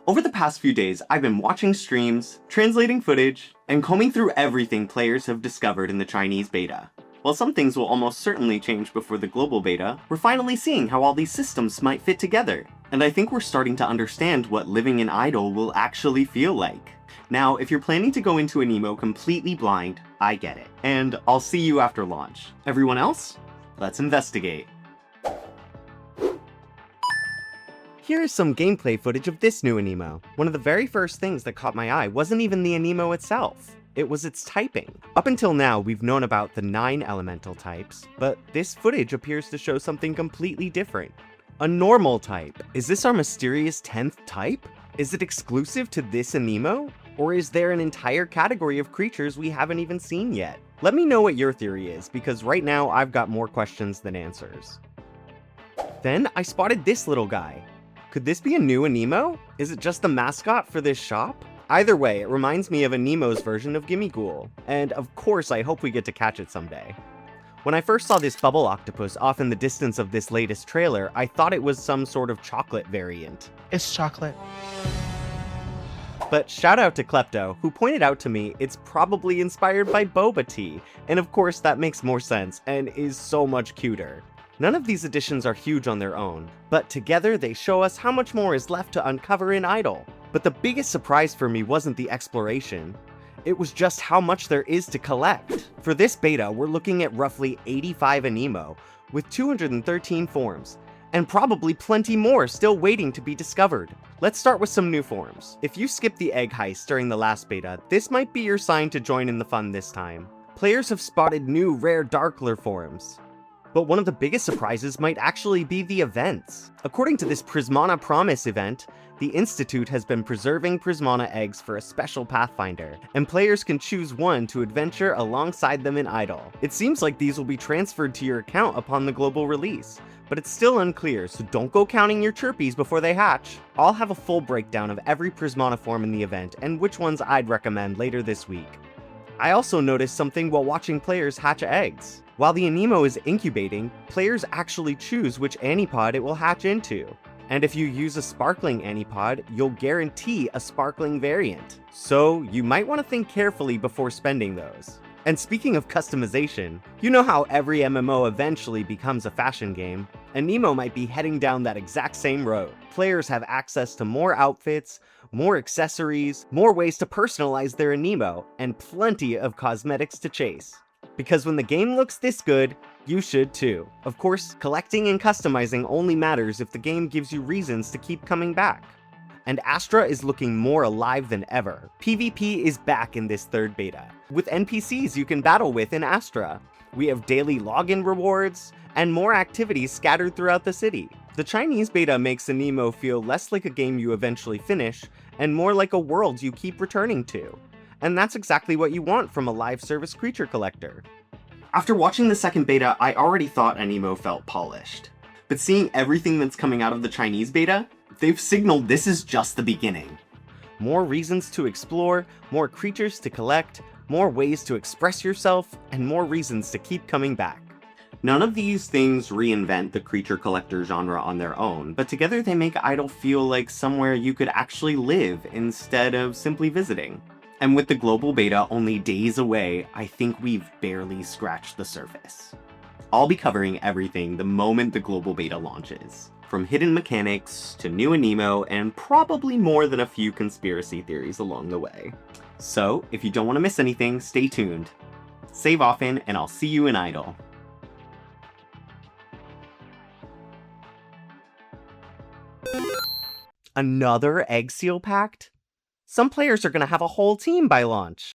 Over the past few days, I've been watching streams, translating footage, and combing through everything players have discovered in the Chinese beta. While some things will almost certainly change before the global beta, we're finally seeing how all these systems might fit together. And I think we're starting to understand what living in Idyll will actually feel like. Now, if you're planning to go into Aniimo completely blind, I get it. And I'll see you after launch. Everyone else? Let's investigate. Here is some gameplay footage of this new Aniimo. One of the very first things that caught my eye wasn't even the Aniimo itself. It was its typing. Up until now, we've known about the 9 elemental types, but this footage appears to show something completely different. A normal type. Is this our mysterious 10th type? Is it exclusive to this Aniimo? Or is there an entire category of creatures we haven't even seen yet? Let me know what your theory is, because right now I've got more questions than answers. Then I spotted this little guy. Could this be a new Aniimo? Is it just the mascot for this shop? Either way, it reminds me of Animo's version of Gimmighoul, and of course I hope we get to catch it someday. When I first saw this bubble octopus off in the distance of this latest trailer, I thought it was some sort of chocolate variant. It's chocolate. But shout out to Klepto, who pointed out to me it's probably inspired by boba tea, and of course that makes more sense and is so much cuter. None of these additions are huge on their own, but together they show us how much more is left to uncover in Idyll. But the biggest surprise for me wasn't the exploration. It was just how much there is to collect. For this beta, we're looking at roughly 85 Aniimo, with 213 forms, and probably plenty more still waiting to be discovered. Let's start with some new forms. If you skipped the egg heist during the last beta, this might be your sign to join in the fun this time. Players have spotted new rare Darkler forms. But one of the biggest surprises might actually be the events. According to this Prismana Promise event, the Institute has been preserving Prismana eggs for a special Pathfinder, and players can choose one to adventure alongside them in Idyll. It seems like these will be transferred to your account upon the global release, but it's still unclear, so don't go counting your chirpies before they hatch. I'll have a full breakdown of every Prismana form in the event, and which ones I'd recommend later this week. I also noticed something while watching players hatch eggs. While the Aniimo is incubating, players actually choose which Anipod it will hatch into. And if you use a sparkling Anipod, you'll guarantee a sparkling variant. So you might want to think carefully before spending those. And speaking of customization, you know how every MMO eventually becomes a fashion game? Aniimo might be heading down that exact same road. Players have access to more outfits, more accessories, more ways to personalize their Aniimo, and plenty of cosmetics to chase. Because when the game looks this good, you should too. Of course, collecting and customizing only matters if the game gives you reasons to keep coming back. And Astra is looking more alive than ever. PvP is back in this third beta, with NPCs you can battle with in Astra. We have daily login rewards, and more activities scattered throughout the city. The Chinese beta makes Aniimo feel less like a game you eventually finish, and more like a world you keep returning to. And that's exactly what you want from a live service creature collector. After watching the second beta, I already thought Aniimo felt polished. But seeing everything that's coming out of the Chinese beta, they've signaled this is just the beginning. More reasons to explore, more creatures to collect, more ways to express yourself, and more reasons to keep coming back. None of these things reinvent the creature collector genre on their own, but together they make Idyll feel like somewhere you could actually live instead of simply visiting. And with the global beta only days away, I think we've barely scratched the surface. I'll be covering everything the moment the global beta launches, from hidden mechanics to new Aniimo, and probably more than a few conspiracy theories along the way. So, if you don't want to miss anything, stay tuned. Save often, and I'll see you in Idyll. Another egg seal pact? Some players are gonna have a whole team by launch.